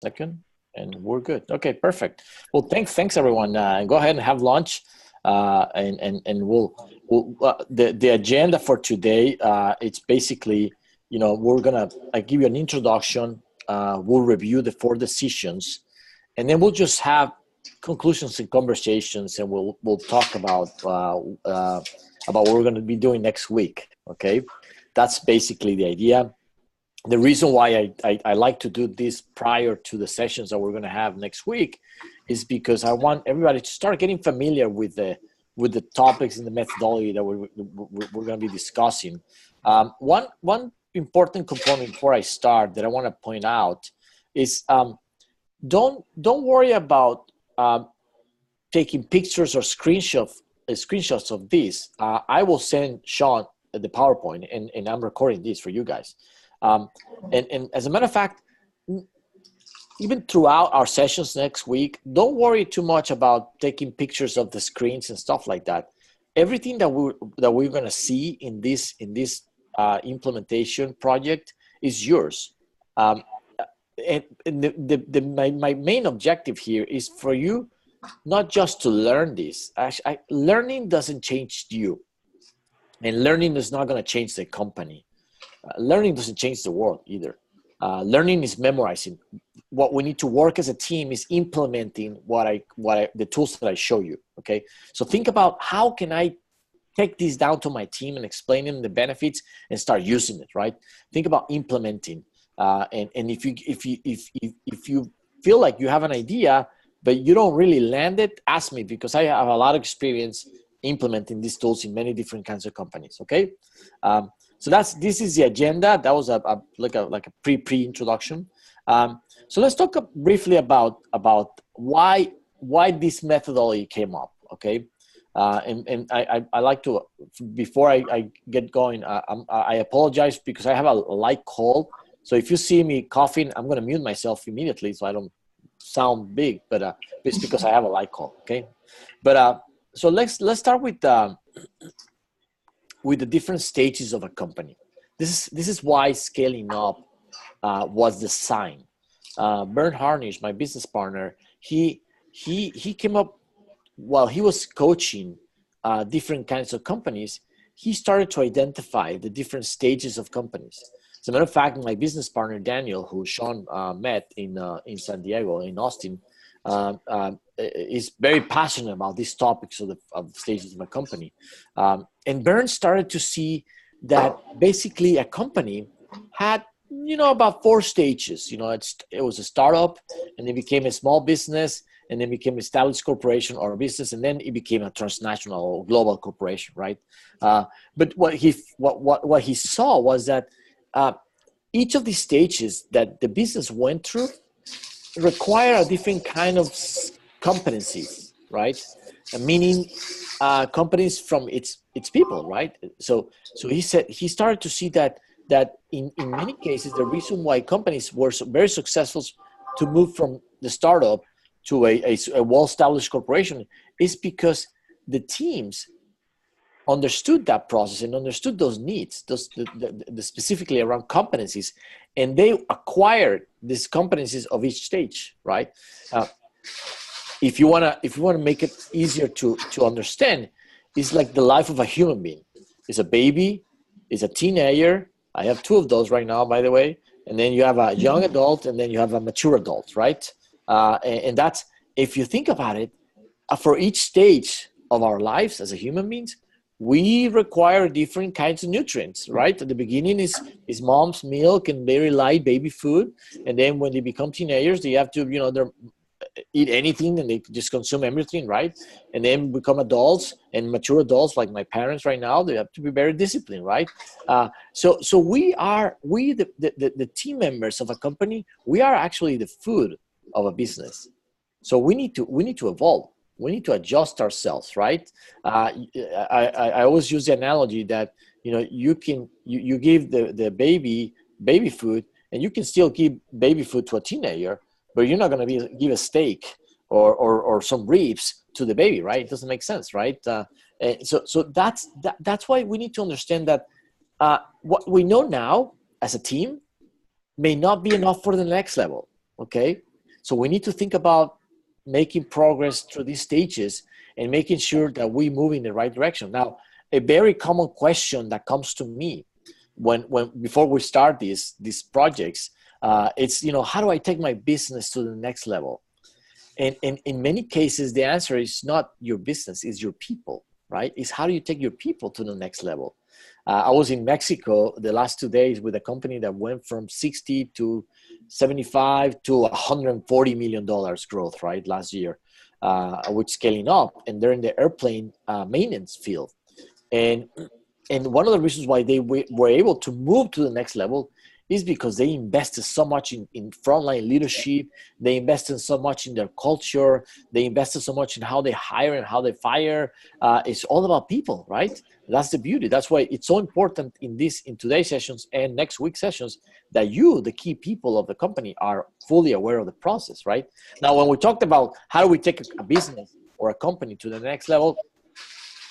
Second, and we're good. Okay, perfect. Well, thanks everyone. Go ahead and have lunch, and the agenda for today. It's basically, we're gonna give you an introduction. We'll review the four decisions, and then we'll just have conclusions and conversations, and we'll talk about what we're going to be doing next week. Okay, that's basically the idea. The reason why I like to do this prior to the sessions that we're going to have next week is because I want everybody to start getting familiar with the topics and the methodology that we're going to be discussing. One important component before I start that I want to point out is don't worry about taking pictures or screenshots of this. I will send Sean the PowerPoint, and I'm recording this for you guys. And as a matter of fact, even throughout our sessions next week, don't worry too much about taking pictures of the screens and stuff like that. Everything that we're going to see in this implementation project is yours. And my main objective here is for you not just to learn this. Actually, learning doesn't change you, and learning is not going to change the company. Learning doesn't change the world either. Learning is memorizing. What we need to work as a team is implementing the tools that I show you. Okay, so think about how can I take this down to my team and explain them the benefits and start using it. Right? Think about implementing. And if you feel like you have an idea but you don't really land it, ask me, because I have a lot of experience implementing these tools in many different kinds of companies. Okay. So this is the agenda. That was like a pre-introduction. So let's talk briefly about why this methodology came up. Okay, and I like to, before I get going, I apologize because I have a light cold. So if you see me coughing, I'm going to mute myself immediately so I don't sound big. But it's because I have a light cold. Okay, but so let's start with the different stages of a company. This is why scaling up was designed. Bernd Harnisch, my business partner, he came up while he was coaching different kinds of companies. He started to identify the different stages of companies. As a matter of fact, my business partner Daniel, who Sean met in San Diego, in Austin, is very passionate about these topics of the stages of a company. And Bernd started to see that basically a company had, about 4 stages. It was a startup, and then became a small business, and then became an established corporation or a business, and then it became a transnational or global corporation, right? But what he saw was that each of these stages that the business went through require a different kind of competencies, right? Meaning companies from its people, right? So he said he started to see that in many cases the reason why companies were very successful to move from the startup to a well-established corporation is because the teams understood that process and understood those needs, the specifically around competencies, and they acquired these competencies of each stage, right? If you wanna make it easier to understand, it's like the life of a human being. It's a baby, it's a teenager. I have 2 of those right now, by the way. And then you have a young adult, and then you have a mature adult, right? And that's, if you think about it, for each stage of our lives as a human beings, we require different kinds of nutrients, right? At the beginning is mom's milk and very light baby food. And then when they become teenagers, they have to, they're eat anything and they just consume everything, right? And then become adults and mature adults like my parents right now. They have to be very disciplined, right? So the team members of a company, we are actually the food of a business. So we need to evolve. We need to adjust ourselves, right? I always use the analogy that you give the baby food, and you can still give baby food to a teenager, but you're not going to give a steak or some ribs to the baby, right? It doesn't make sense, right? So that's why we need to understand that what we know now as a team may not be enough for the next level. Okay, So we need to think about making progress through these stages and making sure that we move in the right direction. Now, a very common question that comes to me when before we start these projects, it's, how do I take my business to the next level? And in many cases, the answer is not your business, it's your people, right? It's how do you take your people to the next level? I was in Mexico the last 2 days with a company that went from 60 to 75 to $140 million growth, right, last year, with scaling up. And they're in the airplane maintenance field. And one of the reasons why they were able to move to the next level is because they invested so much in frontline leadership. They invested so much in their culture. They invested so much in how they hire and how they fire. It's all about people, right? That's the beauty. That's why it's so important in today's sessions and next week's sessions that you, the key people of the company, are fully aware of the process, right? Now, when we talked about how do we take a business or a company to the next level,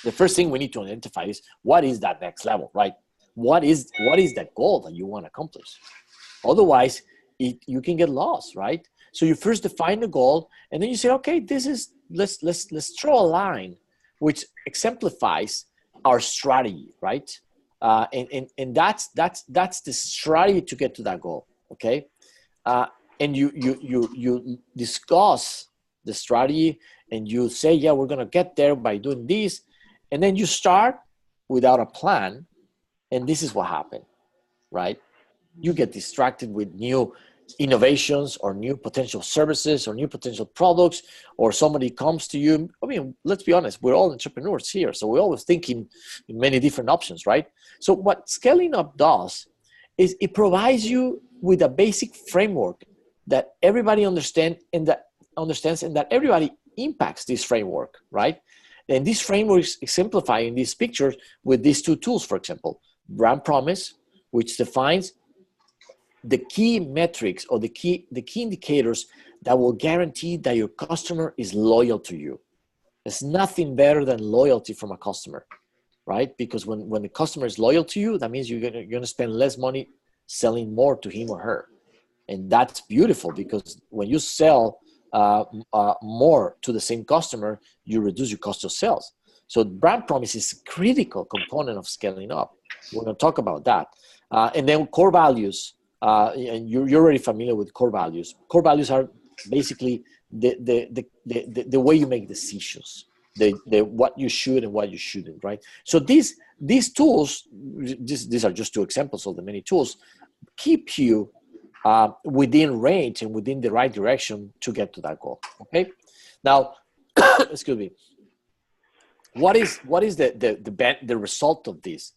the first thing we need to identify is what is that next level, right? What is that goal that you want to accomplish? Otherwise, you can get lost, right? So you first define the goal, and then you say, okay, let's draw a line which exemplifies our strategy, right? And that's the strategy to get to that goal, okay? And you discuss the strategy, and you say, yeah, we're gonna get there by doing this, and then you start without a plan. And this is what happened, right? You get distracted with new innovations or new potential services or new potential products, or somebody comes to you. I mean, let's be honest, we're all entrepreneurs here. So we're always thinking in many different options, right? So what scaling up does is it provides you with a basic framework that everybody understands and that everybody impacts this framework, right? And this framework is exemplified in these pictures with these two tools, for example. Brand promise, which defines the key metrics or the key indicators that will guarantee that your customer is loyal to you. There's nothing better than loyalty from a customer, right? Because when the customer is loyal to you, that means you're gonna spend less money selling more to him or her. And that's beautiful, because when you sell more to the same customer, you reduce your cost of sales. So brand promise is a critical component of scaling up. We're going to talk about that. And then core values, and you're already familiar with core values. Core values are basically the way you make decisions, the what you should and what you shouldn't, right? So these tools, these are just two examples of the many tools, keep you within range and within the right direction to get to that goal. Okay. Now, excuse me. What is the result of this?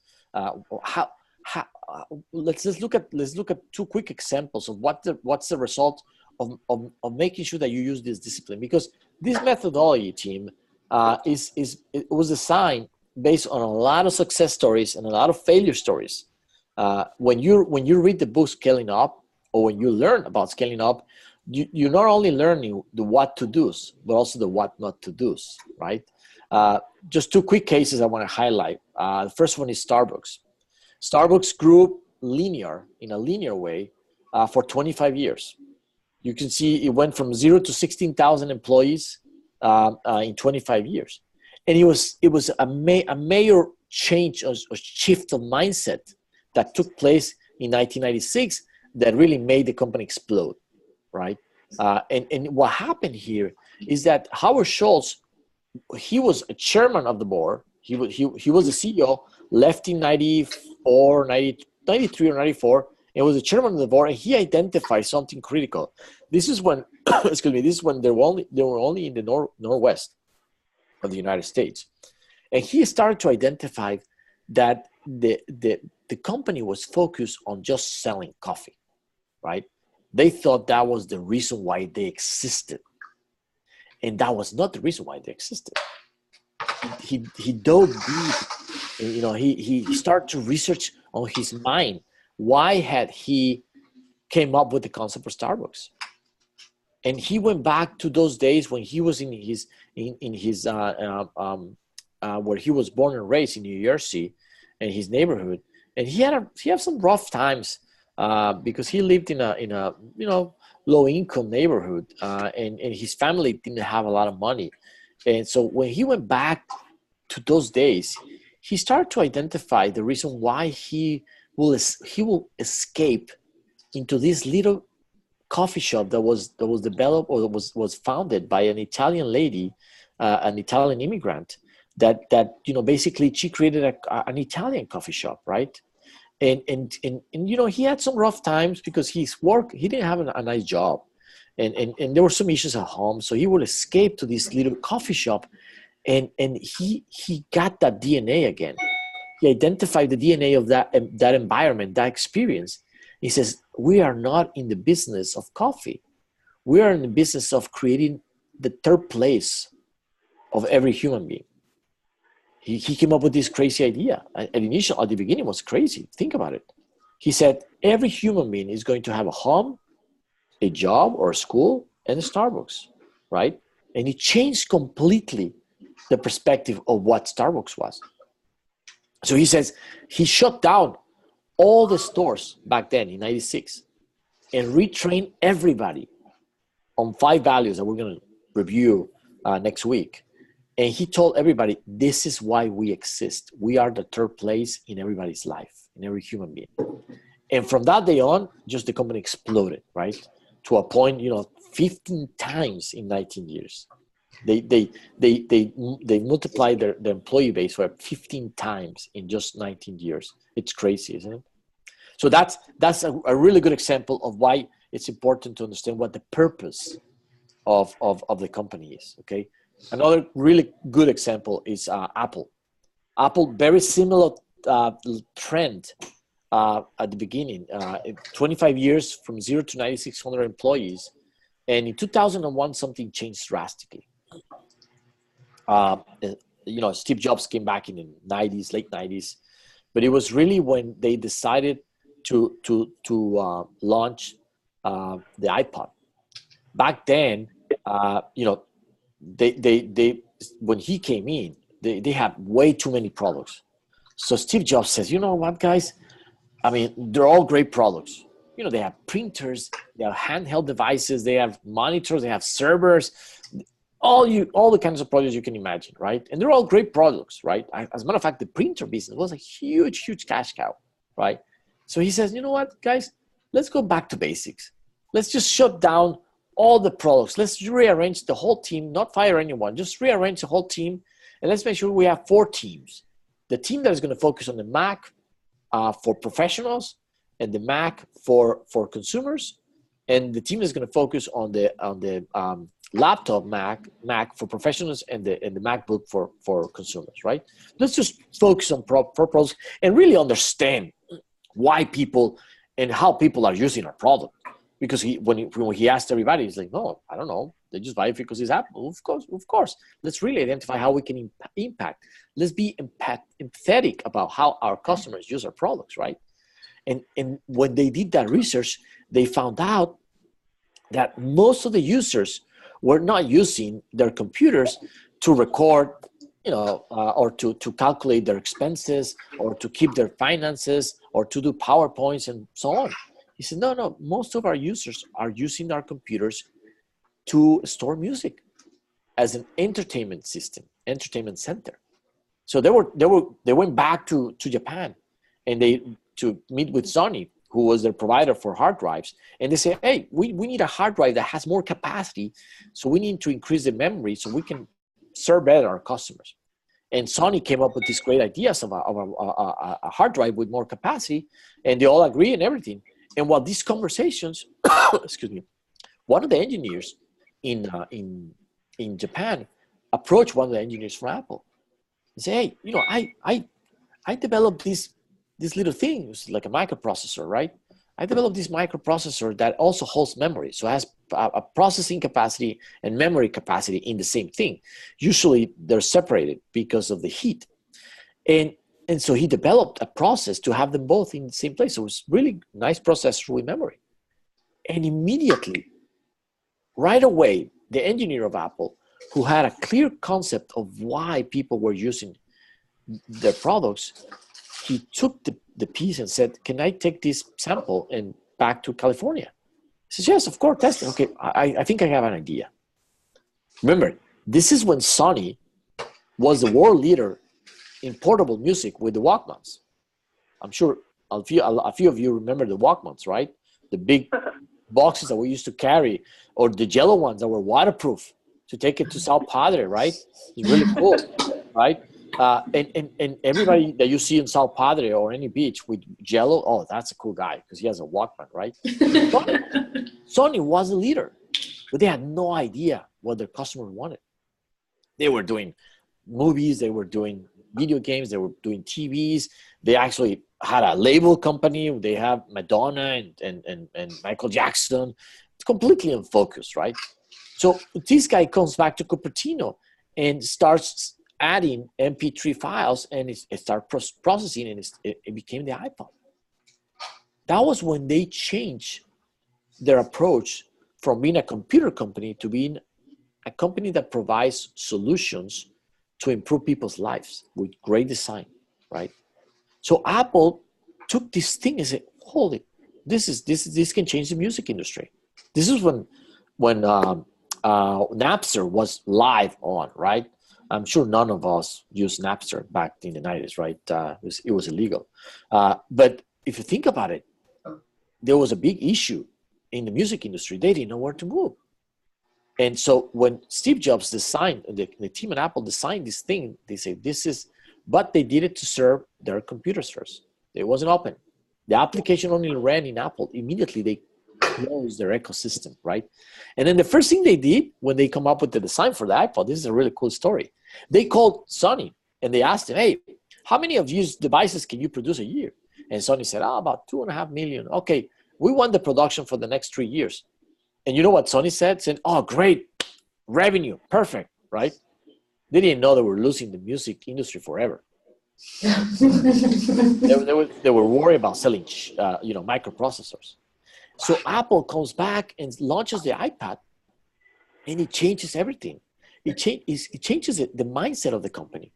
Let's look at two quick examples of what's the result of making sure that you use this discipline, because this methodology, team, it was designed based on a lot of success stories and a lot of failure stories. When you read the book Scaling Up, or when you learn about scaling up, you're not only learning the what to do's, but also the what not to do's, right? Just two quick cases I want to highlight. The first one is Starbucks. Starbucks grew in a linear way for 25 years. You can see it went from 0 to 16,000 employees in 25 years. And it was a major change or shift of mindset that took place in 1996 that really made the company explode, right? And what happened here is that Howard Schultz, he was a chairman of the board. He was the CEO, left in 94, 93 or 94, and was the chairman of the board, and he identified something critical. This is when, excuse me, this is when they were only in the northwest of the United States. And he started to identify that the company was focused on just selling coffee, right? They thought that was the reason why they existed. And that was not the reason why they existed. He dove deep, he started to research on his mind. Why had he came up with the concept for Starbucks? And he went back to those days when he was in his where he was born and raised in New Jersey, in his neighborhood, and he had some rough times because he lived in a low-income neighborhood, and his family didn't have a lot of money. And so when he went back to those days, he started to identify the reason why he will escape into this little coffee shop that was developed or was founded by an Italian lady, an Italian immigrant, that basically she created an Italian coffee shop, right? And he had some rough times because he didn't have a nice job, and there were some issues at home, so he would escape to this little coffee shop, and he got that DNA again. He identified the DNA of that environment, that experience. He says, we are not in the business of coffee. We are in the business of creating the third place of every human being. He came up with this crazy idea. At the beginning, was crazy. Think about it. He said, every human being is going to have a home, a job or a school, and a Starbucks, right? And he changed completely the perspective of what Starbucks was. So he says he shut down all the stores back then in 96 and retrained everybody on 5 values that we're going to review next week. And he told everybody, this is why we exist. We are the third place in everybody's life, in every human being. And from that day on, just the company exploded, right? To a point, 15 times in 19 years. They multiplied their employee base for 15 times in just 19 years. It's crazy, isn't it? So that's a really good example of why it's important to understand what the purpose of the company is, okay? Another really good example is Apple. Apple, very similar trend at the beginning. 25 years from 0 to 9,600 employees. And in 2001, something changed drastically. Steve Jobs came back in the 90s, late 90s. But it was really when they decided to launch the iPod. Back then, they when he came in, they had way too many products. So Steve Jobs says, you know what, guys? I mean, they're all great products. They have printers, they have handheld devices, they have monitors, they have servers, all the kinds of products you can imagine, right? And they're all great products, right? As a matter of fact, the printer business was a huge, huge cash cow, right? So he says, you know what, guys? Let's go back to basics. Let's just shut down all the products. Let's rearrange the whole team, not fire anyone, just rearrange the whole team. And let's make sure we have 4 teams. The team that is going to focus on the Mac for professionals, and the Mac for consumers, and the team is going to focus on the laptop Mac for professionals, and the MacBook for consumers, right? Let's just focus on products and really understand why people and how people are using our product. Because when he asked everybody, he's like, no, I don't know. They just buy it because it's Apple. Of course. Let's really identify how we can impact. Let's be empathetic about how our customers use our products, right? And when they did that research, they found out that most of the users were not using their computers to record, or to calculate their expenses, or to keep their finances, or to do PowerPoints and so on. He said, no, most of our users are using our computers to store music as an entertainment system, entertainment center. So they went back to Japan, and to meet with Sony, who was their provider for hard drives. And they say, hey, we need a hard drive that has more capacity. So we need to increase the memory so we can serve better our customers. And Sony came up with these great ideas of a hard drive with more capacity, and they all agree and everything. And while these conversations, excuse me, one of the engineers in Japan approached one of the engineers from Apple and say, hey, I developed these little things like a microprocessor, right? I developed this microprocessor that also holds memory. So it has a processing capacity and memory capacity in the same thing. Usually they're separated because of the heat. And so he developed a process to have them both in the same place. So it was really nice processor with memory. And immediately, right away, the engineer of Apple, who had a clear concept of why people were using their products, he took the piece and said, can I take this sample and back to California? He says, yes, of course, test it. Okay, I think I have an idea. Remember, this is when Sony was the world leader in portable music with the Walkmans. I'm sure a few of you remember the Walkmans, right? The big boxes that we used to carry, or the yellow ones that were waterproof to take it to Sao Padre, right? It's really cool, right? And everybody that you see in Sao Padre or any beach with Jello, oh, that's a cool guy because he has a Walkman, right? Sony was the leader, but they had no idea what their customers wanted. They were doing movies, they were doing video games, they were doing TVs. They actually had a label company. They have Madonna and Michael Jackson. It's completely unfocused, right? So this guy comes back to Cupertino and starts adding MP3 files, and it started processing, and it became the iPod. That was when they changed their approach from being a computer company to being a company that provides solutions to improve people's lives with great design, right? So Apple took this thing and said, "Holy, this can change the music industry." This is when Napster was live on, right? I'm sure none of us used Napster back in the 90s, right? It was illegal. But if you think about it, there was a big issue in the music industry. They didn't know where to move. And so when Steve Jobs designed, the team at Apple designed this thing, they say but they did it to serve their computers first. It wasn't open. The application only ran in Apple. Immediately they closed their ecosystem, right? And then the first thing they did when they come up with the design for the iPod, this is a really cool story. They called Sony and they asked them, "Hey, how many of these devices can you produce a year?" And Sony said, about 2.5 million. Okay, we want the production for the next 3 years. And you know what Sony said? Said, "Oh, great, revenue, perfect," right? They didn't know they were losing the music industry forever. they were worried about selling, microprocessors. So Apple comes back and launches the iPad, and it changes everything. It changes the mindset of the company.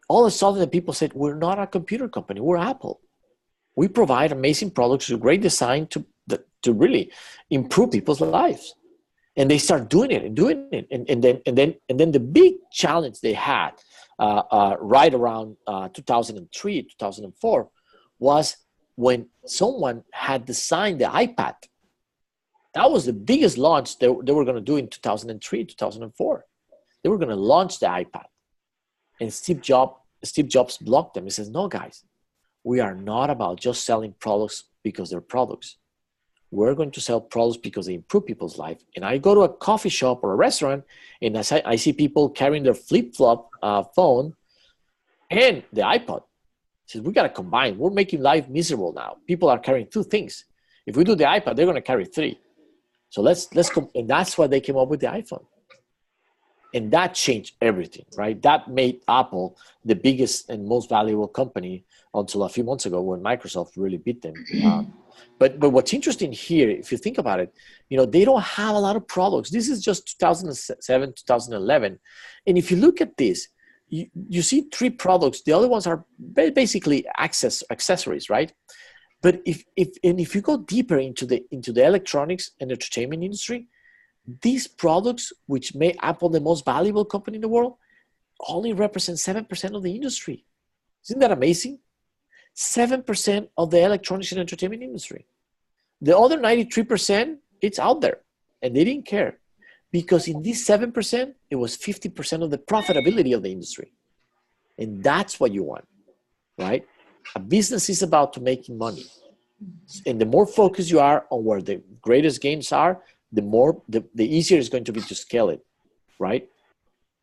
All of a sudden, the people said, "We're not a computer company. We're Apple. We provide amazing products with great design to really improve people's lives." And they start doing it. And then the big challenge they had right around 2003, 2004 was when someone had designed the iPad. That was the biggest launch they were going to do in 2003, 2004. They were going to launch the iPad. And Steve Jobs blocked them. He says, "No, guys, we are not about just selling products because they're products. We're going to sell products because they improve people's life." And I go to a coffee shop or a restaurant, and I see people carrying their flip-flop phone and the iPod. He says, "We got to combine. We're making life miserable now. People are carrying two things. If we do the iPad, they're going to carry three. So let's go." And that's why they came up with the iPhone. And that changed everything, right? That made Apple the biggest and most valuable company until a few months ago when Microsoft really beat them. But what's interesting here, if you think about it, they don't have a lot of products. This is just 2007, 2011. And if you look at this, you see 3 products. The other ones are basically accessories, right? But if you go deeper into the electronics and entertainment industry, these products, which made Apple the most valuable company in the world, only represent 7% of the industry. Isn't that amazing? 7% of the electronics and entertainment industry. The other 93%, it's out there. And they didn't care. Because in this 7%, it was 50% of the profitability of the industry. And that's what you want, right? A business is about making money. And the more focused you are on where the greatest gains are, the easier it's going to be to scale it, right?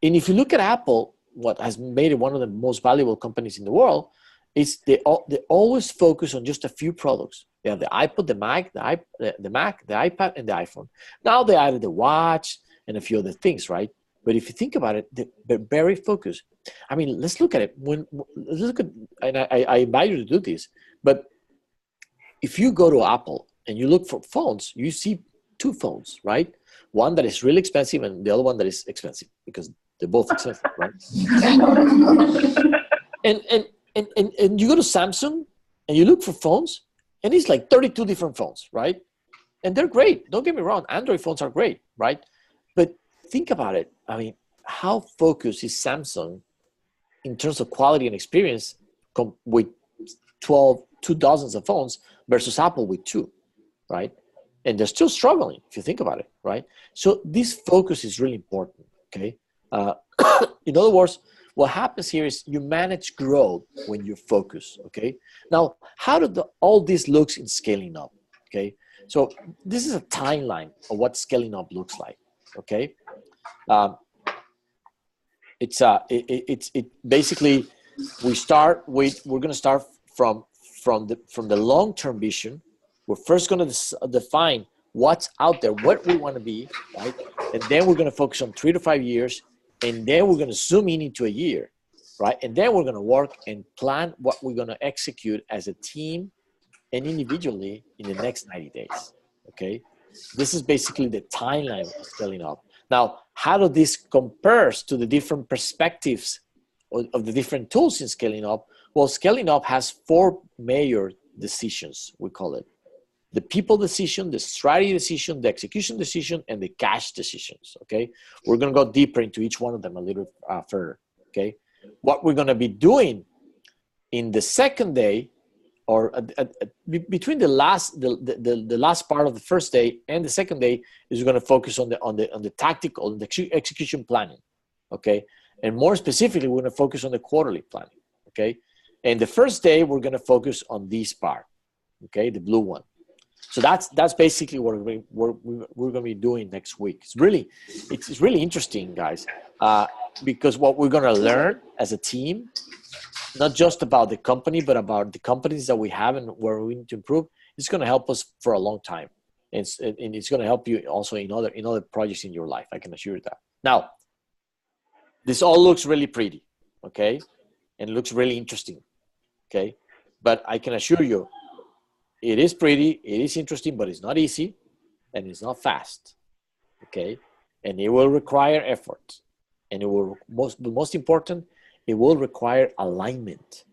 And if you look at Apple, what has made it one of the most valuable companies in the world is they always focus on just a few products. They have the iPod, the Mac, the iPad, and the iPhone. Now they added the watch and a few other things, right? But if you think about it, they're very focused. I mean, let's look at it. Let's look at, and I invite you to do this, but if you go to Apple and you look for phones, you see 2 phones, right? One that is really expensive and the other one that is expensive because they're both expensive, right? and you go to Samsung and you look for phones and it's like 32 different phones, right? and they're great. Don't get me wrong. Android phones are great, right? But think about it. I mean, how focused is Samsung in terms of quality and experience with 2 dozens of phones versus Apple with 2, right? And they're still struggling if you think about it, right? So this focus is really important, okay? In other words, what happens here is you manage growth when you focus, okay? Now, how do all this looks in scaling up, okay? So this is a timeline of what scaling up looks like, okay? It's basically we're going to start from the long-term vision. We're first going to define what's out there, what we want to be, right? And then we're going to focus on 3 to 5 years, and then we're going to zoom in into a year, right? And then we're going to work and plan what we're going to execute as a team and individually in the next 90 days, okay? This is basically the timeline of scaling up. Now, how does this compares to the different perspectives of the different tools in scaling up? Well, scaling up has 4 major decisions, we call it. The people decision, the strategy decision, the execution decision, and the cash decisions, okay? We're going to go deeper into each one of them a little further, okay? What we're going to be doing in the second day, or between the last part of the first day and the second day, is we're going to focus on the tactical, the execution planning, okay? And more specifically, we're going to focus on the quarterly planning, okay? And the first day, we're going to focus on this part, okay, the blue one. So that's basically what we're going to be doing next week. It's really interesting, guys, because what we're going to learn as a team, not just about the company, but about the companies that we have and where we need to improve, it's going to help us for a long time. And it's going to help you also in other projects in your life. I can assure you that. Now, this all looks really pretty, okay? And looks really interesting, okay? But I can assure you, it is pretty, it is interesting, but it's not easy, and it's not fast, okay? And it will require effort. And it will, most important, it will require alignment,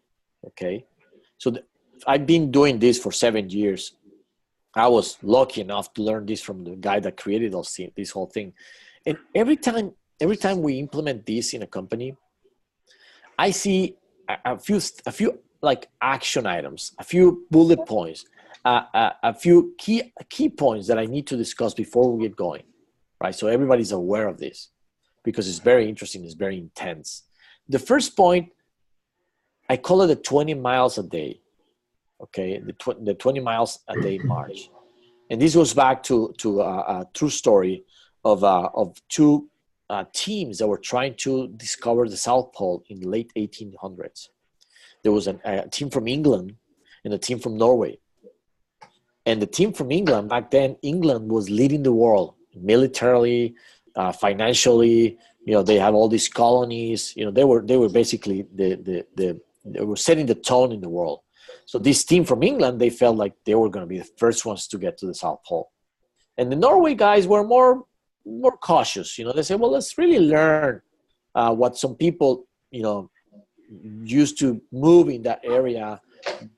okay? So I've been doing this for 7 years. I was lucky enough to learn this from the guy that created this whole thing. And every time we implement this in a company, I see a few like action items, a few bullet points, a few key points that I need to discuss before we get going, right? So everybody's aware of this because it's very interesting, it's very intense. The first point, I call it the 20 miles a day, okay? The 20 miles a day march. And this goes back to a true story of 2 teams that were trying to discover the South Pole in the late 1800s. There was a team from England and a team from Norway. And the team from England, back then, England was leading the world militarily, financially. You know, they had all these colonies. You know, they were basically they were setting the tone in the world. So this team from England, they felt like they were going to be the first ones to get to the South Pole. And the Norway guys were more cautious. You know, they said, well, let's really learn what some people, you know, used to move in that area.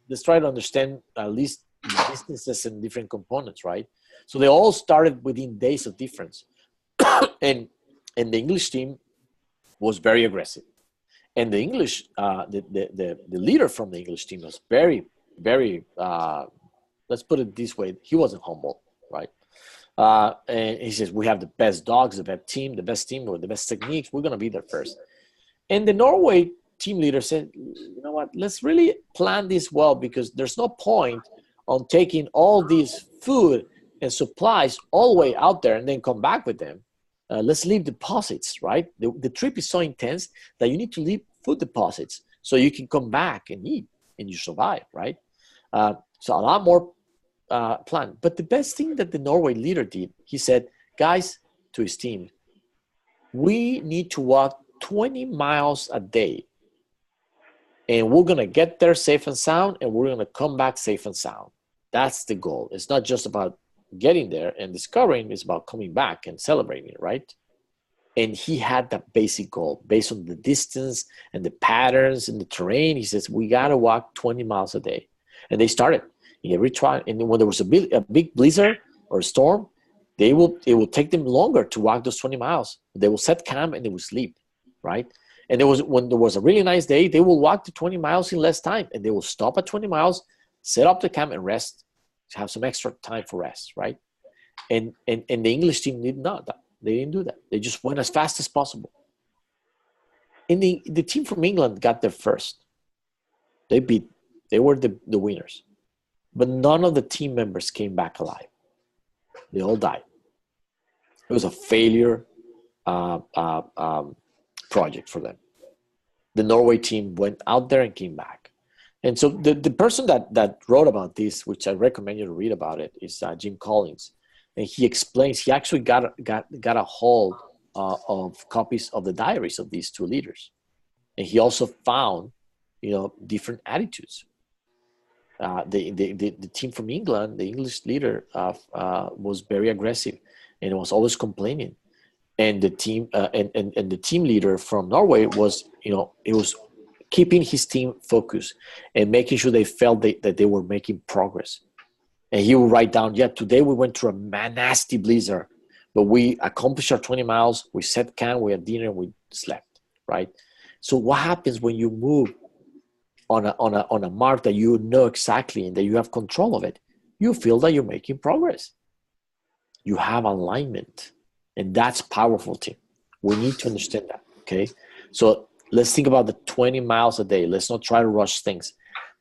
Let's try to understand at least businesses and different components, right? So they all started within days of difference. and the English team was very aggressive. And the English, the leader from the English team was very, very, let's put it this way, he wasn't humble, right? And he says, we have the best dogs, the best team with the best techniques. We're going to be there first. And the Norway team leader said, you know what, let's really plan this well, because there's no point on taking all these food and supplies all the way out there and then come back with them. Let's leave deposits, right? The trip is so intense that you need to leave food deposits so you can come back and eat and you survive, right? So a lot more plan. But the best thing that the Norway leader did, he said, guys, to his team, we need to walk 20 miles a day. And we're going to get there safe and sound, and we're going to come back safe and sound. That's the goal. It's not just about getting there and discovering, it's about coming back and celebrating it, right? And he had that basic goal based on the distance and the patterns and the terrain. He says, we got to walk 20 miles a day. And they started. Every try, and when there was a big blizzard, or a storm, it will take them longer to walk those 20 miles. They will set camp and they will sleep, right? And when there was a really nice day, they will walk the 20 miles in less time, and they will stop at 20 miles, set up the camp and rest, have some extra time for rest, right? And the English team did not. They didn't do that. They just went as fast as possible. And the team from England got there first. They were the winners. But none of the team members came back alive. They all died. It was a failure project for them. The Norway team went out there and came back. And so the person that wrote about this, which I recommend you to read about it, is Jim Collins. And he explains, he actually got a hold of copies of the diaries of these two leaders. And he also found, different attitudes. The team from England, the English leader, was very aggressive and was always complaining. And the team and the team leader from Norway was, it was keeping his team focused and making sure they felt that they were making progress. And he would write down, today we went through a nasty blizzard, but we accomplished our 20 miles. We set camp, we had dinner, and we slept, right? So what happens when you move on a mark that you know exactly and that you have control of it? You feel that you're making progress. You have alignment, and that's powerful, team. We need to understand that, okay? So let's think about the 20 miles a day. Let's not try to rush things.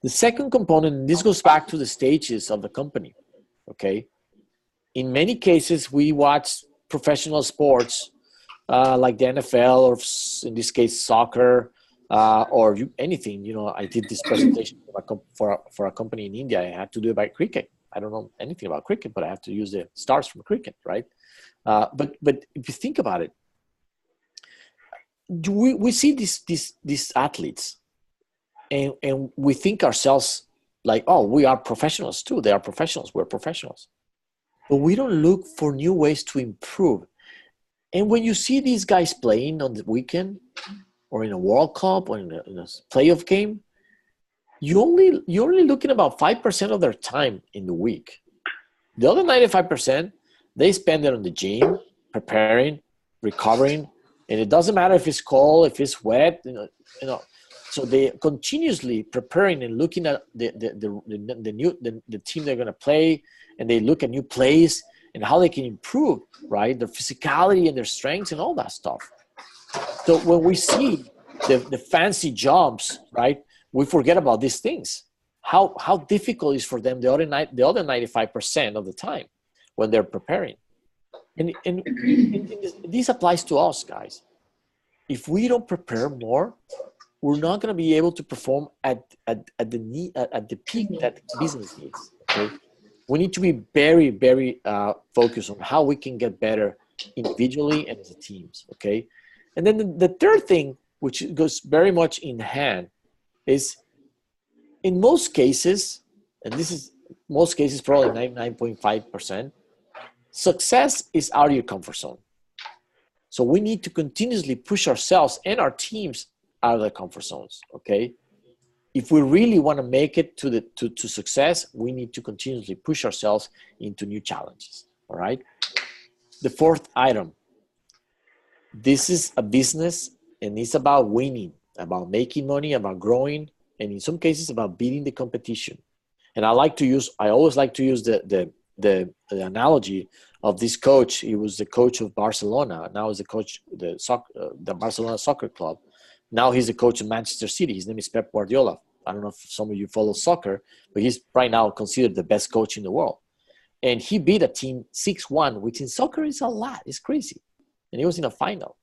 The second component, and this goes back to the stages of the company, okay? In many cases, we watch professional sports like the NFL, or in this case, soccer, or anything. I did this presentation for a company in India. I had to do it by cricket. I don't know anything about cricket, but I have to use the stars from cricket, right? But if you think about it, we see these athletes, and we think ourselves like, oh, we are professionals too. They are professionals. We're professionals. But we don't look for new ways to improve. And when you see these guys playing on the weekend or in a World Cup or in a playoff game, you're only looking about 5% of their time in the week. The other 95%, they spend it on the gym, preparing, recovering, and it doesn't matter if it's cold, if it's wet, So they continuously preparing and looking at the team they're going to play, and they look at new plays and how they can improve, right? Their physicality and their strengths and all that stuff. So when we see the fancy jumps, right, we forget about these things. How difficult it is for them the other 95% of the time when they're preparing. And this applies to us, guys. If we don't prepare more, we're not going to be able to perform at the peak that business needs. Okay, we need to be very, very focused on how we can get better individually and as teams. Okay, and then the third thing, which goes very much in hand, is in most cases, and this is most cases, probably 99.5%, success is out of your comfort zone. So we need to continuously push ourselves and our teams out of their comfort zones, okay? If we really want to make it to success, we need to continuously push ourselves into new challenges, all right? The fourth item, this is a business, and it's about winning, about making money, about growing, and in some cases about beating the competition. And I always like to use the analogy of this coach. He was the coach of Barcelona. Now he's the coach of the Barcelona Soccer Club. Now he's the coach of Manchester City. His name is Pep Guardiola. I don't know if some of you follow soccer, but he's right now considered the best coach in the world. And he beat a team 6-1, which in soccer is a lot. It's crazy. And he was in a final.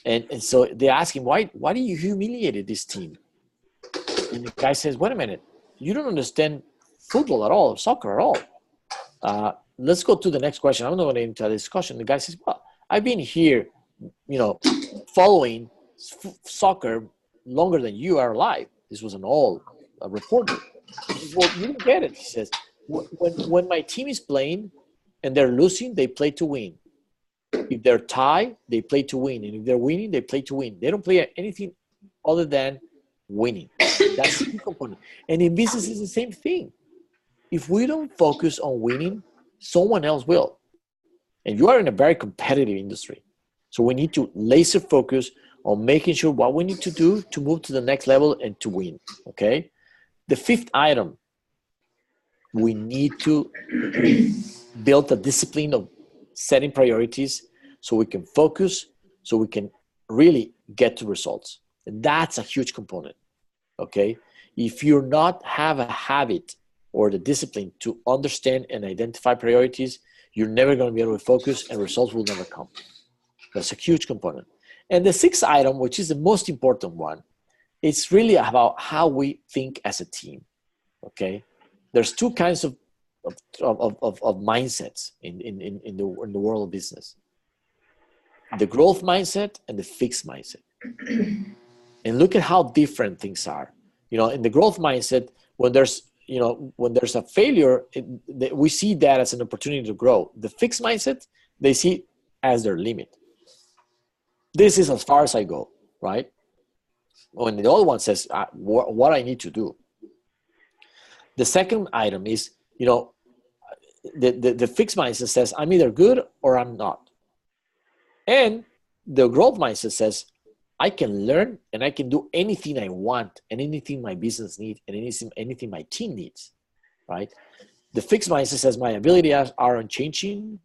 And so they asked him, why do you humiliated this team? And the guy says, wait a minute, you don't understand football at all, soccer at all. Let's go to the next question. I'm not going to enter the discussion. The guy says, well, I've been here, following soccer longer than you are alive. This was a reporter. He says, well, you don't get it. He says, when my team is playing and they're losing, they play to win. If they're tied, they play to win. And if they're winning, they play to win. They don't play anything other than winning. That's the key component. And in business, it's the same thing. If we don't focus on winning, someone else will. And you are in a very competitive industry. So we need to laser focus on making sure what we need to do to move to the next level and to win, okay? The fifth item, we need to build a discipline of setting priorities so we can focus, so we can really get to results. And that's a huge component, okay? If you're not have a habit or the discipline to understand and identify priorities, you're never going to be able to focus and results will never come. That's a huge component. And the sixth item, which is the most important one, it's really about how we think as a team, okay? There's two kinds of mindsets in the world of business. The growth mindset and the fixed mindset. And look at how different things are. You know, in the growth mindset, when there's a failure, we see that as an opportunity to grow. The fixed mindset, they see as their limit. This is as far as I go, right? When the other one says what I need to do. The second item is, you know, the fixed mindset says I'm either good or I'm not. And the growth mindset says I can learn and I can do anything I want and anything my business needs and anything my team needs, right? The fixed mindset says my abilities are unchanging,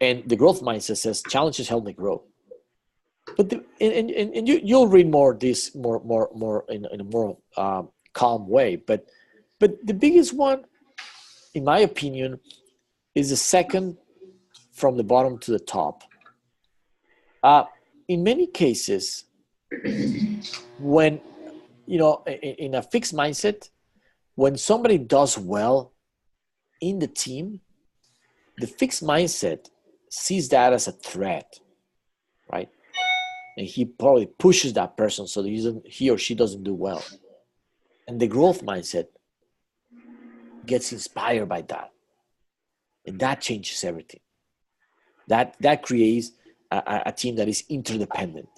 and the growth mindset says challenges help me grow. But you'll read more this more in a more calm way. But the biggest one, in my opinion, is the second from the bottom to the top. In many cases, when, you know, in a fixed mindset, when somebody does well in the team, the fixed mindset sees that as a threat, right? And he probably pushes that person so that he or she doesn't do well. And the growth mindset gets inspired by that. And that changes everything. That creates a team that is interdependent,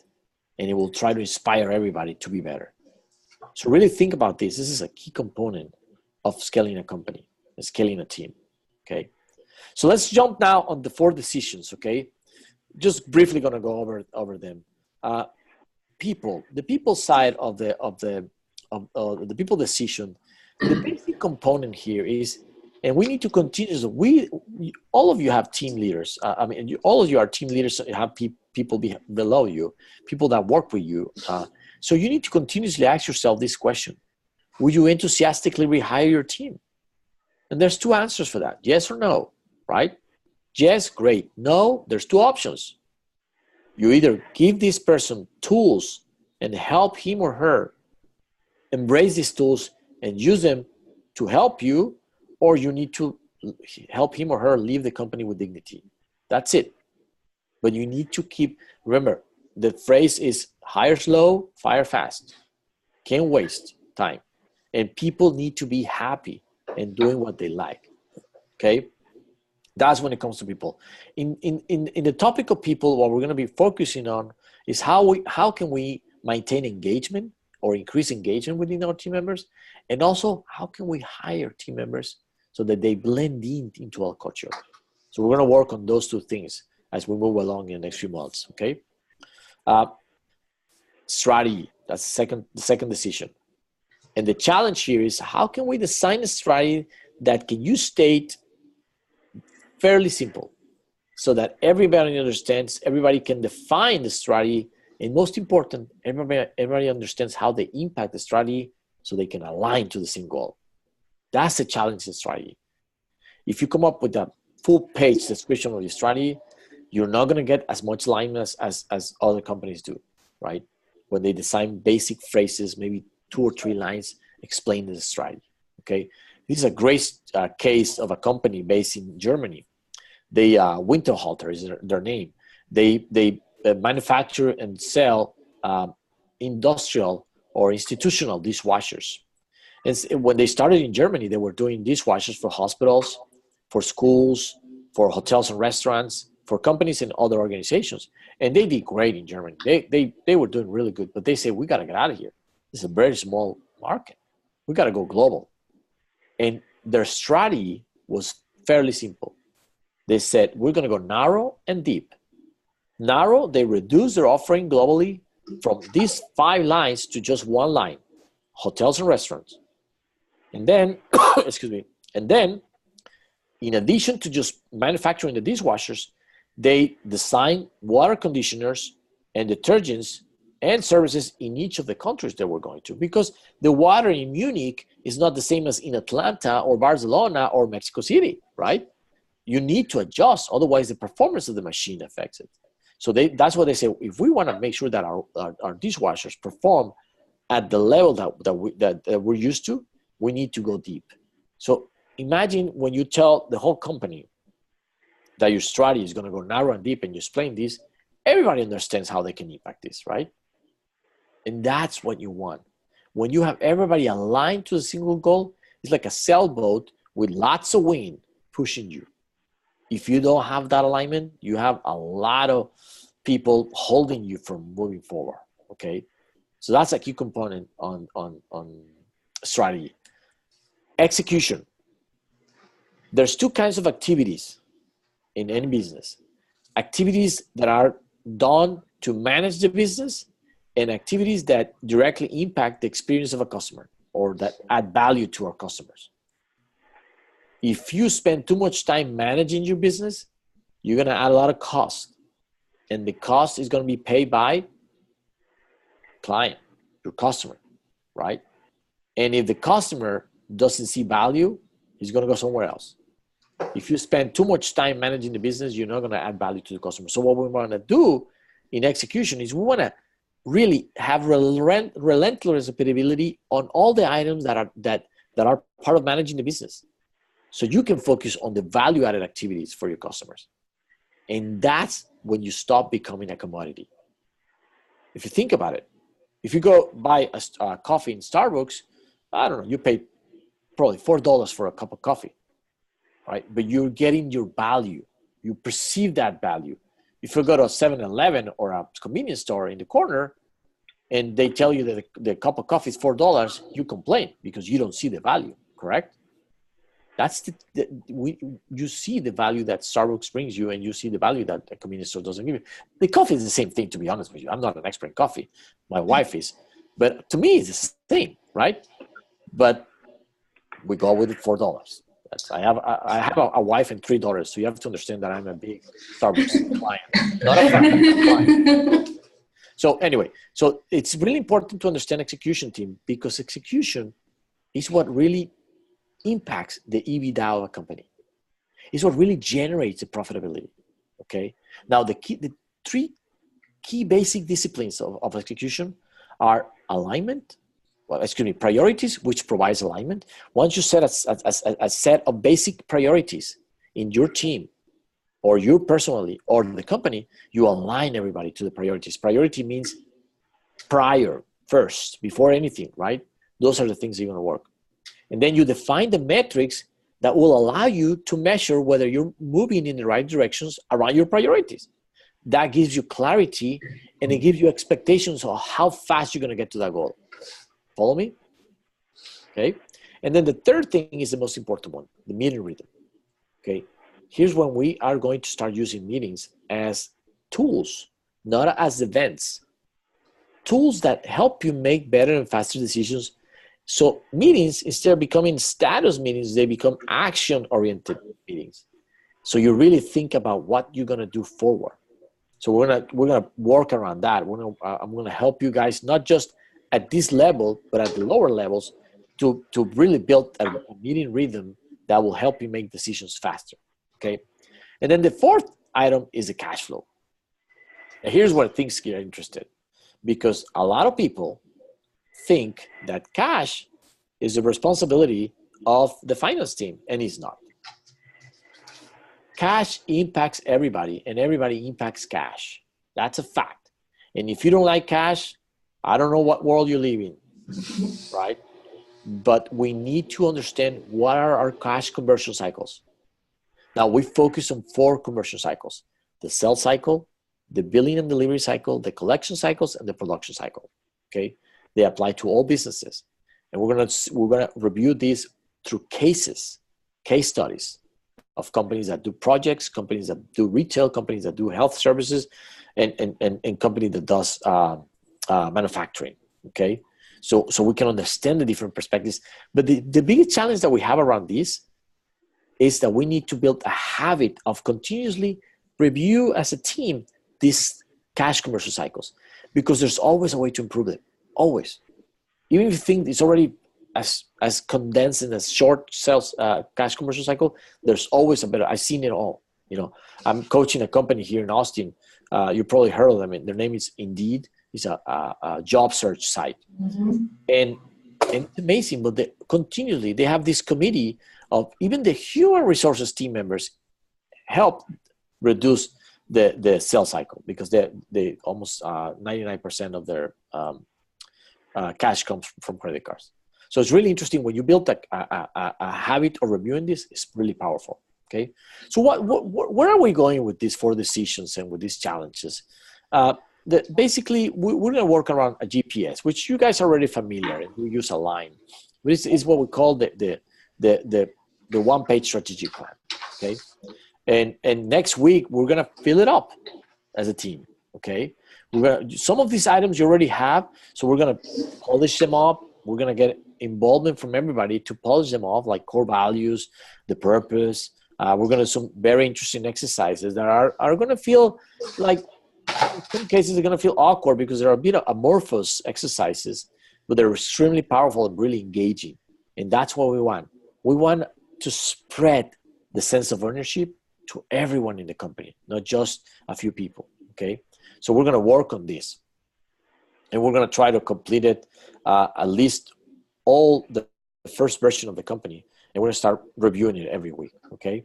and it will try to inspire everybody to be better. So really think about this. This is a key component of scaling a company, scaling a team, okay? So let's jump now on the 4 decisions, okay? Just briefly gonna go over them. The people side of the people decision, the basic component here is, and we need to continue. So all of you have team leaders. All of you are team leaders. You have people below you, people that work with you. So you need to continuously ask yourself this question: would you enthusiastically rehire your team? And there's 2 answers for that: yes or no, right? Yes, great. No, there's 2 options. You either give this person tools and help him or her embrace these tools and use them to help you, or you need to help him or her leave the company with dignity. That's it. But you need to remember, the phrase is hire slow, fire fast. Can't waste time. And people need to be happy and doing what they like, okay? That's when it comes to people. In the topic of people, what we're going to be focusing on is how can we maintain engagement or increase engagement within our team members, and also how can we hire team members so that they blend into our culture. So we're going to work on those 2 things as we move along in the next few months, okay? Strategy, that's the second decision. And the challenge here is how can we design a strategy that can you state fairly simple so that everybody understands, everybody can define the strategy, and most important, everybody understands how they impact the strategy so they can align to the same goal. That's the challenge in strategy. If you come up with a full-page description of your strategy, you're not going to get as much alignment as other companies do, right? When they design basic phrases, maybe 2 or 3 lines explaining the strategy, okay? This is a great case of a company based in Germany. They Winterhalter is their name. They manufacture and sell industrial or institutional dishwashers. And when they started in Germany, they were doing dishwashers for hospitals, for schools, for hotels and restaurants, for companies and other organizations. And they did great in Germany. They were doing really good, but they said, we got to get out of here. It's a very small market. We got to go global. And their strategy was fairly simple. They said, we're going to go narrow and deep. Narrow, they reduce their offering globally from these 5 lines to just 1 line, hotels and restaurants. And then, excuse me, and then in addition to just manufacturing the dishwashers, they design water conditioners and detergents and services in each of the countries that we're going to, because the water in Munich is not the same as in Atlanta or Barcelona or Mexico City, right? You need to adjust, otherwise the performance of the machine affects it. So that's what they say. If we want to make sure that our dishwashers perform at the level that we're used to, we need to go deep. So imagine when you tell the whole company that your strategy is going to go narrow and deep, and you explain this, everybody understands how they can impact this, right? And that's what you want. When you have everybody aligned to a single goal, it's like a sailboat with lots of wind pushing you. If you don't have that alignment, you have a lot of people holding you from moving forward, okay? So that's a key component on strategy. Execution. There's 2 kinds of activities in any business. Activities that are done to manage the business, and activities that directly impact the experience of a customer or that add value to our customers. If you spend too much time managing your business, you're going to add a lot of cost, and the cost is going to be paid by client, your customer, right? And if the customer doesn't see value, he's going to go somewhere else. If you spend too much time managing the business, you're not going to add value to the customer. So what we want to do in execution is we want to really have relentless repeatability on all the items that are part of managing the business. So you can focus on the value-added activities for your customers. And that's when you stop becoming a commodity. If you think about it, if you go buy a coffee in Starbucks, I don't know, you pay probably $4 for a cup of coffee, right? But you're getting your value. You perceive that value. If you go to a 7-Eleven or a convenience store in the corner and they tell you that the cup of coffee is $4, you complain because you don't see the value, correct? That's you see the value that Starbucks brings you, and you see the value that a convenience store doesn't give you. The coffee is the same thing, to be honest with you. I'm not an expert in coffee. My wife is. But to me, it's the same, right? But we go with it $4. I have a wife and 3 daughters, so you have to understand that I'm a big Starbucks client, not a fan, client. So anyway, so it's really important to understand execution, team, because execution is what really impacts the EBITDA of a company. It's what really generates the profitability. Okay. Now the 3 key basic disciplines of execution are alignment. Priorities, which provides alignment. Once you set a set of basic priorities in your team, or you personally, or the company, you align everybody to the priorities. Priority means prior, first, before anything, right? Those are the things that you're going to work. And then you define the metrics that will allow you to measure whether you're moving in the right directions around your priorities. That gives you clarity, and it gives you expectations of how fast you're going to get to that goal. Follow me? Okay. And then the third thing is the most important one, the meeting rhythm. Okay. Here's when we are going to start using meetings as tools, not as events. Tools that help you make better and faster decisions. So meetings, instead of becoming status meetings, they become action-oriented meetings. So you really think about what you're going to do forward. So we're gonna work around that. I'm gonna help you guys, not just at this level, but at the lower levels, to really build a meeting rhythm that will help you make decisions faster. Okay. And then the fourth item is the cash flow. And here's where things get interested, because a lot of people think that cash is the responsibility of the finance team, and it's not. Cash impacts everybody, and everybody impacts cash. That's a fact. And if you don't like cash, I don't know what world you live in, right? But we need to understand what are our cash conversion cycles. Now, we focus on 4 conversion cycles: the sales cycle, the billing and delivery cycle, the collection cycles, and the production cycle. Okay, they apply to all businesses, and we're gonna review these through case studies of companies that do projects, companies that do retail, companies that do health services, and company that does manufacturing. Okay, so we can understand the different perspectives. But the biggest challenge that we have around this is that we need to build a habit of continuously review as a team these cash conversion cycles, because there's always a way to improve it. Always, even if you think it's already as condensed and as short sales cash conversion cycle, there's always a better. I've seen it all. You know, I'm coaching a company here in Austin. You probably heard of them. Their name is Indeed. It's a job search site, and it's amazing. But they have this committee of even the human resources team members help reduce the sales cycle, because they almost 99% of their cash comes from credit cards. So it's really interesting when you build a habit of reviewing this. It's really powerful. Okay, so where are we going with these 4 decisions and with these challenges? Basically, we're going to work around a GPS, which you guys are already familiar, and we use a line. This is what we call the one-page strategy plan. Okay, and next week we're going to fill it up as a team. Okay, some of these items you already have, so we're going to polish them up. We're going to get involvement from everybody to polish them off, like core values, the purpose. We're going to do some very interesting exercises that are going to feel like, in some cases, they're going to feel awkward because they're a bit of amorphous exercises, but they're extremely powerful and really engaging. And that's what we want. We want to spread the sense of ownership to everyone in the company, not just a few people. Okay, so we're going to work on this, and we're going to try to complete it at least all the first version of the company, and we're going to start reviewing it every week. Okay,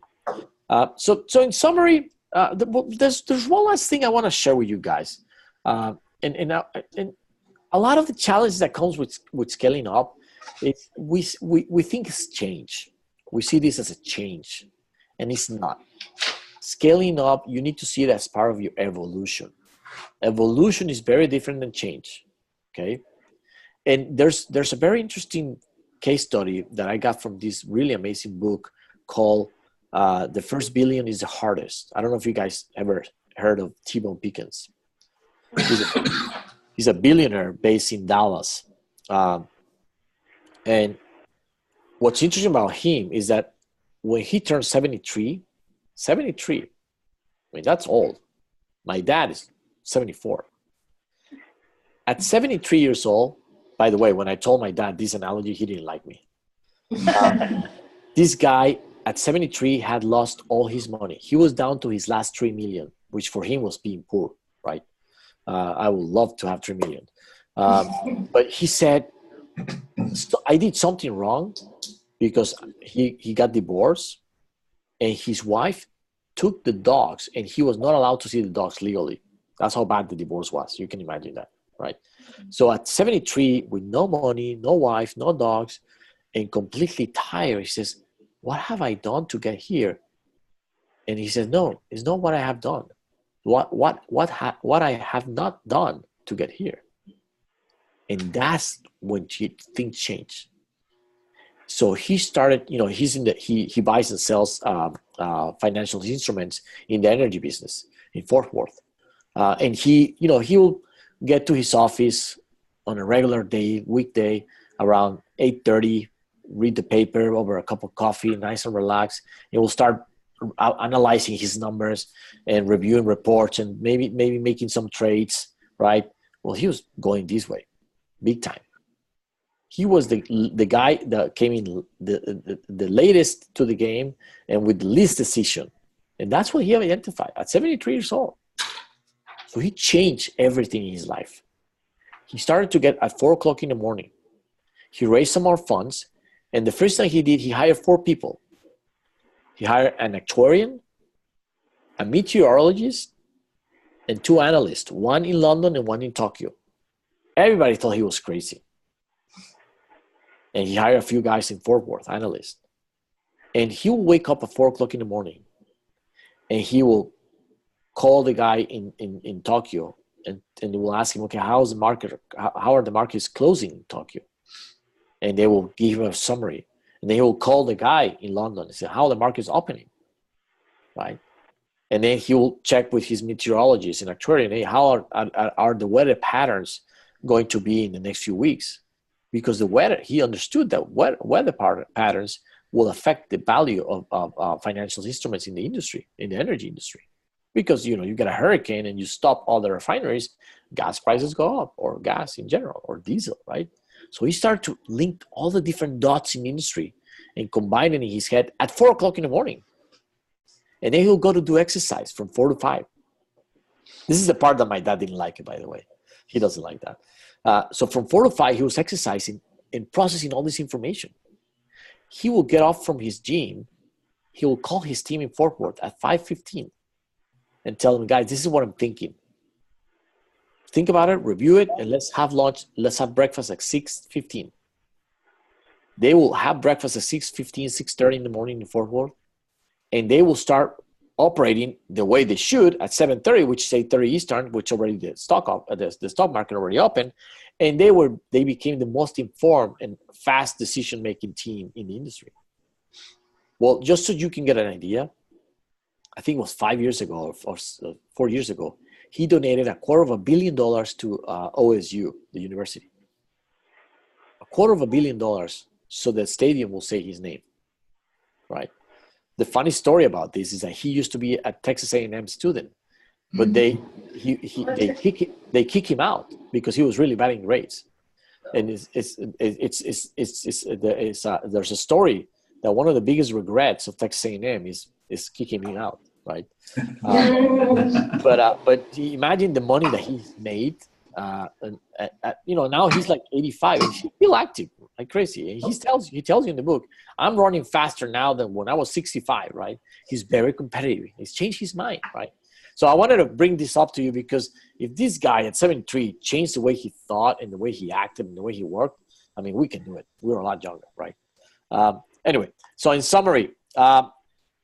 so in summary, there's one last thing I want to share with you guys, and a lot of the challenges that comes with scaling up is we think it's change. We see this as a change, and it's not. Scaling up, you need to see it as part of your evolution. Evolution is very different than change. Okay, and there's a very interesting case study that I got from this really amazing book called "The First Billion is the Hardest." I don't know if you guys ever heard of T-Bone Pickens. He's a billionaire based in Dallas, and what's interesting about him is that when he turned 73, I mean, that's old. My dad is 74. At 73 years old, by the way, when I told my dad this analogy, he didn't like me. This guy at 73 had lost all his money. He was down to his last 3 million, which for him was being poor, right? I would love to have 3 million. But he said, so I did something wrong, because he got divorced, and his wife took the dogs, and he was not allowed to see the dogs legally. That's how bad the divorce was. You can imagine that, right? So at 73, with no money, no wife, no dogs, and completely tired, he says, what have I done to get here? And he says, no, it's not what I have done. What I have not done to get here. And that's when things change. So he started, he buys and sells financial instruments in the energy business in Fort Worth. And he'll get to his office on a regular weekday around 8:30, read the paper over a cup of coffee, nice and relaxed. He will start analyzing his numbers and reviewing reports and maybe making some trades, right? Well, he was going this way, big time. He was the guy that came in the latest to the game and with the least decision. And that's what he identified at 73 years old. So he changed everything in his life. He started to get at 4 o'clock in the morning. He raised some more funds. And the first thing he did, he hired 4 people. He hired an actuarian, a meteorologist, and 2 analysts, one in London and one in Tokyo. Everybody thought he was crazy. And he hired a few guys in Fort Worth, analysts. And he will wake up at 4 o'clock in the morning, and he will call the guy in Tokyo, and they will ask him, okay, how's the market? How are the markets closing in Tokyo? And they will give him a summary. And then he will call the guy in London and say, how are the markets opening? right? And then he will check with his meteorologist and actuary, hey, how are the weather patterns going to be in the next few weeks? Because the weather, he understood that weather patterns will affect the value of financial instruments in the industry, in the energy industry. Because, you get a hurricane and you stop all the refineries, gas prices go up, or gas in general, or diesel, right? So he started to link all the different dots in the industry and combine it in his head at 4 o'clock in the morning. And then he'll go to do exercise from 4 to 5. This is the part that my dad didn't like, by the way. He doesn't like that. So from 4 to 5, he was exercising and processing all this information. He will get off from his gym. He will call his team in Fort Worth at 5:15 and tell them, guys, this is what I'm thinking. Think about it, review it, and let's have lunch. Let's have breakfast at 6:15. They will have breakfast at 6:15, 6:30 in the morning in Fort Worth. And they will start operating the way they should at 7:30, which is 8:30 Eastern, which already the stock market already opened, and they became the most informed and fast decision-making team in the industry. Well, just so you can get an idea, I think it was 5 years ago or 4 years ago, he donated $250 million to OSU, the university. $250 million so the stadium will say his name, right? The funny story about this is that he used to be a Texas A&M student, but they kick him out because he was really bad in grades. And there's a story that one of the biggest regrets of Texas A&M is kicking him out, right? But imagine the money that he's made. Now he's like 85 and he's still active like crazy. And he tells you in the book, I'm running faster now than when I was 65, right? He's very competitive. He's changed his mind, right? So I wanted to bring this up to you because if this guy at 73 changed the way he thought and the way he acted and the way he worked, I mean, we can do it. We're a lot younger, right? Anyway, so in summary,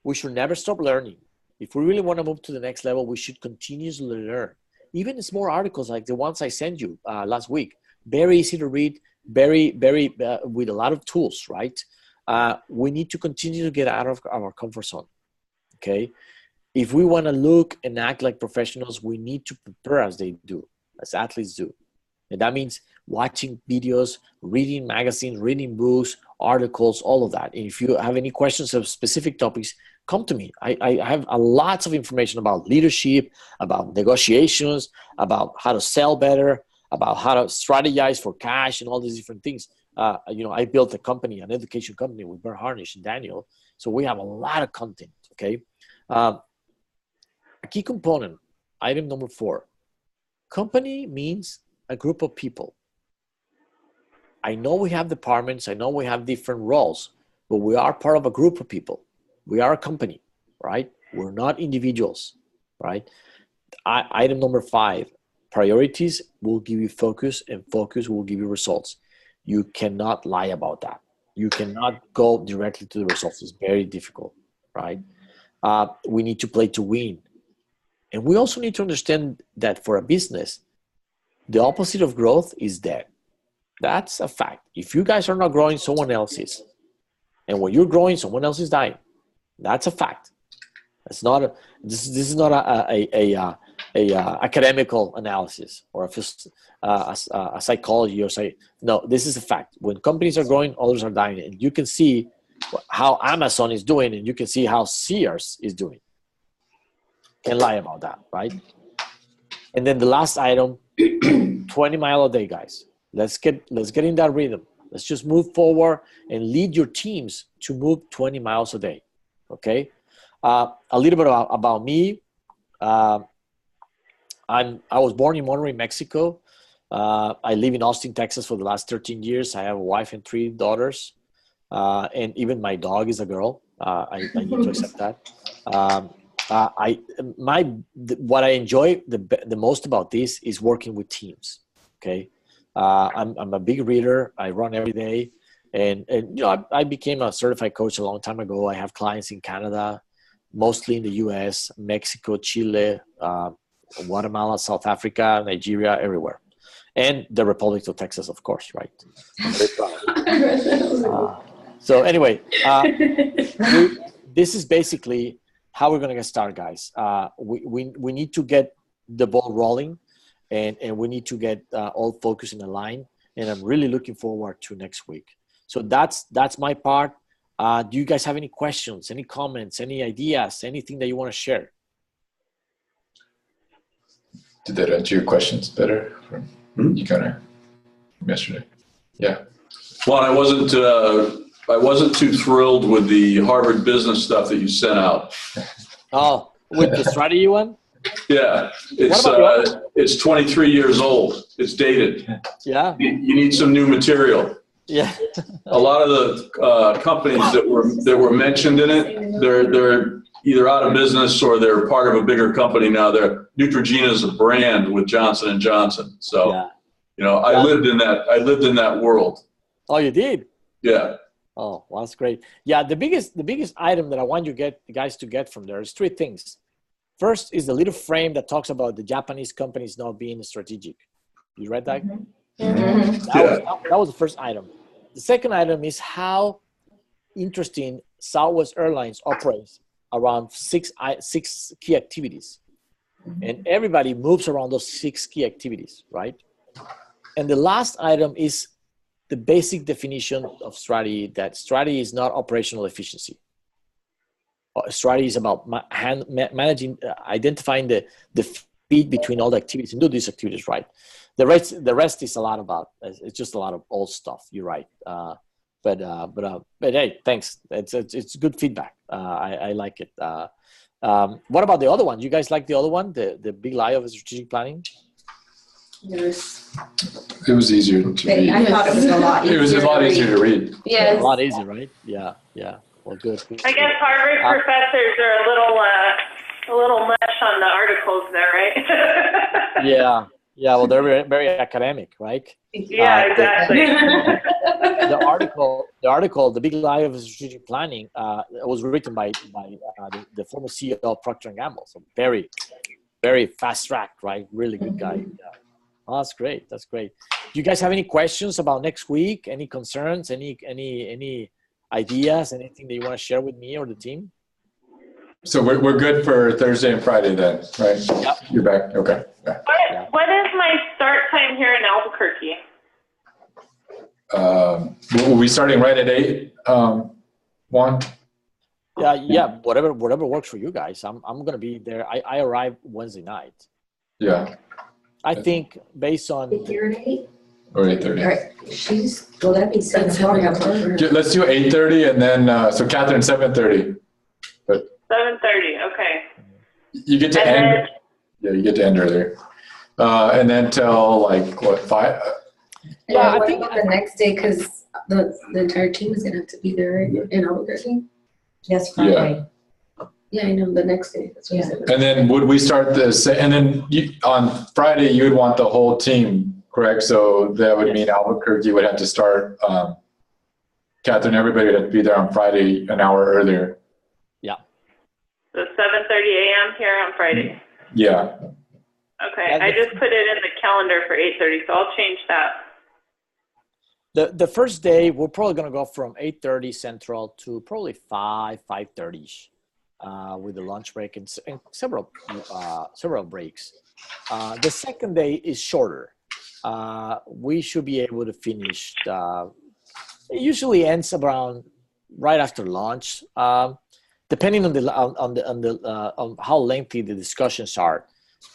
we should never stop learning. If we really want to move to the next level, we should continuously learn. Even small articles like the ones I sent you last week, very easy to read, very with a lot of tools, right? We need to continue to get out of our comfort zone, okay? If we want to look and act like professionals, we need to prepare as they do, as athletes do. And that means watching videos, reading magazines, reading books, articles, all of that. And if you have any questions of specific topics, come to me. I have lots of information about leadership, about negotiations, about how to sell better, about how to strategize for cash and all these different things. I built a company, an education company with Bert Harnish and Daniel. So we have a lot of content, okay? A key component, item number 4. Company means a group of people. I know we have departments, I know we have different roles, but we are part of a group of people. We are a company, right? We're not individuals, right? Item number 5, priorities will give you focus and focus will give you results. You cannot lie about that. You cannot go directly to the results. It's very difficult, right? We need to play to win. And we also need to understand that for a business, the opposite of growth is death. That's a fact. If you guys are not growing, someone else is. And when you're growing, someone else is dying. That's a fact. It's not this is not a academical analysis or a psychology or say, no, this is a fact. When companies are growing, others are dying. And you can see how Amazon is doing and you can see how Sears is doing. Can't lie about that, right? And then the last item, 20 miles a day, guys. Let's get in that rhythm. Let's just move forward and lead your teams to move 20 miles a day, okay? A little bit about me. I was born in Monterrey, Mexico. I live in Austin, Texas for the last 13 years. I have a wife and 3 daughters. And even my dog is a girl. I need to accept that. What I enjoy the most about this is working with teams. Okay, I'm a big reader. I run every day, and I became a certified coach a long time ago. I have clients in Canada, mostly in the U.S., Mexico, Chile, Guatemala, South Africa, Nigeria, everywhere, and the Republic of Texas, of course, right? So anyway, this is basically how we're going to get started, guys. We need to get the ball rolling, and we need to get all focus in the line. And I'm really looking forward to next week. So that's my part. Do you guys have any questions, any comments, any ideas, anything that you want to share? Did that answer your questions better? You kind of yesterday. Yeah. Well, I wasn't too thrilled with the Harvard Business stuff that you sent out. Oh, with the strategy one? Yeah, it's 23 years old. It's dated. Yeah. You need some new material. Yeah. A lot of the companies that were mentioned in it, they're either out of business or they're part of a bigger company now. Neutrogena is a brand with Johnson and Johnson. So, yeah. You know, I lived in that world. Oh, you did? Yeah. Oh, well, that's great. Yeah, the biggest item that I want you guys to get from there is three things. First is the little frame that talks about the Japanese companies not being strategic. You read that? Mm-hmm. That was the first item. The second item is how interesting Southwest Airlines operates around six key activities. And everybody moves around those 6 key activities, right? And the last item is the basic definition of strategy, that strategy is not operational efficiency. Strategy is about managing, identifying the feed between all the activities and do these activities right. The rest is a lot about, it's just a lot of old stuff. You're right. But hey, thanks. It's good feedback. I like it. What about the other one? You guys like the other one, the big lie of strategic planning? Yes. It was easier to read. I thought it was a lot easier. It was a lot easier to read. Yes. A lot easier, right? Yeah. Well, good. I guess Harvard professors are a little much on the articles there, right? Yeah. Well, they're very, very academic, right? Yeah, exactly. The article, "The Big Lie of Strategic Planning," was written by the former CEO of Procter & Gamble. So very, very fast track, right? Really good guy. Yeah. Oh, that's great. That's great. Do you guys have any questions about next week? Any concerns? Any ideas? Anything that you want to share with me or the team? So we're good for Thursday and Friday then, right? Yep. You're back. Okay. Yeah. What is my start time here in Albuquerque? Will we starting right at 8? Juan? Yeah. Whatever works for you guys. I'm gonna be there. I arrive Wednesday night. Yeah. I think based on You're at 8? Or 8:30. All right. Well, that means 7:30. Let's do 8:30 and then so Catherine 7:30. 7:30. Okay. You get to end. Yeah, you get to end earlier. And then till like what 5? Yeah, I think the next day because the entire team is gonna have to be there in Albuquerque. Yes, Friday. Yeah, I know the next day. That's what I said. And then would we start this? And then on Friday you would want the whole team, correct? So that would mean Albuquerque would have to start. Catherine, everybody would have to be there on Friday an hour earlier. Yeah. So 7:30 a.m. here on Friday. Yeah. Okay, I just put it in the calendar for 8:30, so I'll change that. The first day, we're probably going to go from 8:30 Central to probably 5:30-ish with the lunch break and several breaks. The second day is shorter. We should be able to finish. It usually ends around right after lunch, depending on how lengthy the discussions are.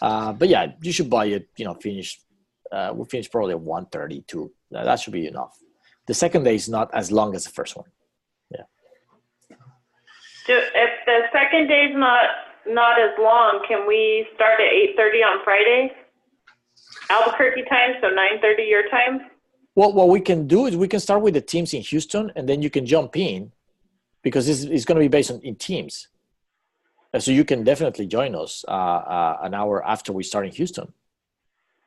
But yeah, you should buy it. Finish. We'll finish probably at 1:30 too. That should be enough. The second day is not as long as the first one. Yeah. If the second day is not as long, can we start at 8:30 on Friday? Albuquerque time, so 9:30 your time? Well, what we can do is we can start with the teams in Houston, and then you can jump in because it's going to be based in teams. So you can definitely join us an hour after we start in Houston.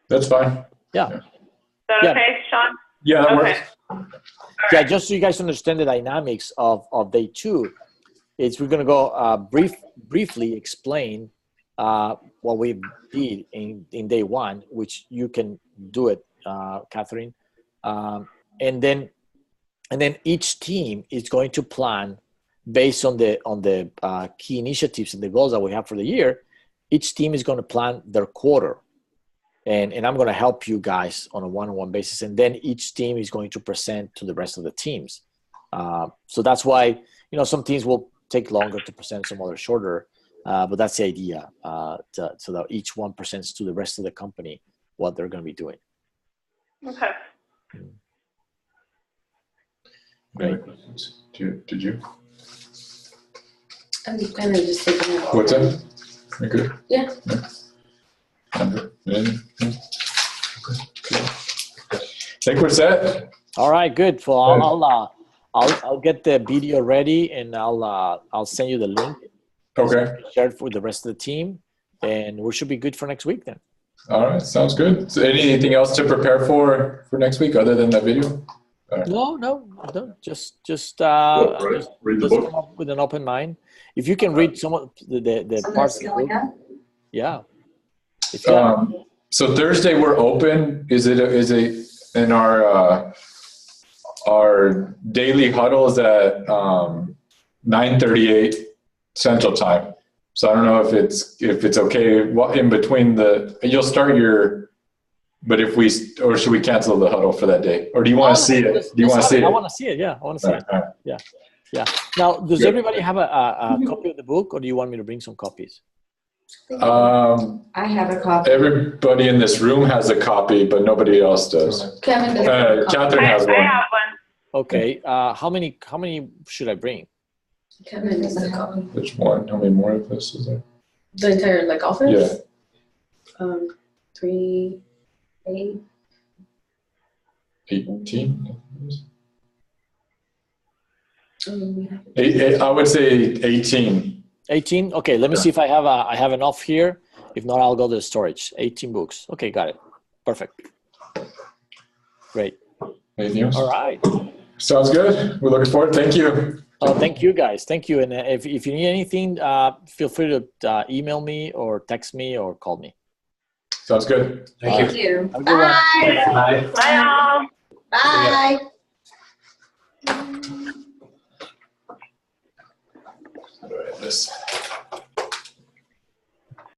That's fine. Yeah. Is that okay, Sean? Yeah, that works. Yeah, just so you guys understand the dynamics of day 2, we're going to go briefly explain what we did in day 1, which you can do it, Catherine. And then each team is going to plan based on the key initiatives and the goals that we have for the year, each team is going to plan their quarter. And I'm going to help you guys on a one-on-one basis. And then each team is going to present to the rest of the teams. So that's why, some teams will take longer to present, some others shorter. But that's the idea, so that each one presents to the rest of the company what they're going to be doing. Okay. Great. Did you? I'm kind of just thinking about. What's that? You good? Yeah. Think we're set. All right, good. Well, I'll get the video ready, and I'll send you the link. Okay. Share it with the rest of the team, and we should be good for next week then. All right, sounds good. So anything else to prepare for next week other than that video? No. Just Read the let's book. come up with an open mind. If you can read some of the parts of the book, yeah. If you So Thursday we're open. Is it in our daily huddles at 9:38 Central Time. So I don't know if it's okay in between you'll start your. But or should we cancel the huddle for that day? Or do you want to see it? Do you want to see it? I want to see it. Yeah, I want to see it. All right. Yeah. Now, does everybody have a copy of the book, or do you want me to bring some copies? I have a copy. Everybody in this room has a copy, but nobody else does. Kevin doesn't have a copy. Catherine has I one. have one. Okay. How many should I bring? Kevin doesn't have a copy. Which one? How many more of this is there? The entire office? Yeah. 3, 8. 18? We I would say 18. 18. Okay. Let me see if I have enough here. If not, I'll go to the storage. 18 books. Okay, got it. Perfect. Great. Anything else? All right. Sounds good. We're looking forward. Thank you. Oh, thank you guys. Thank you. And if you need anything, feel free to email me or text me or call me. Sounds good. Thank you. Have a good one. Bye. Bye, all. Bye. All right, this.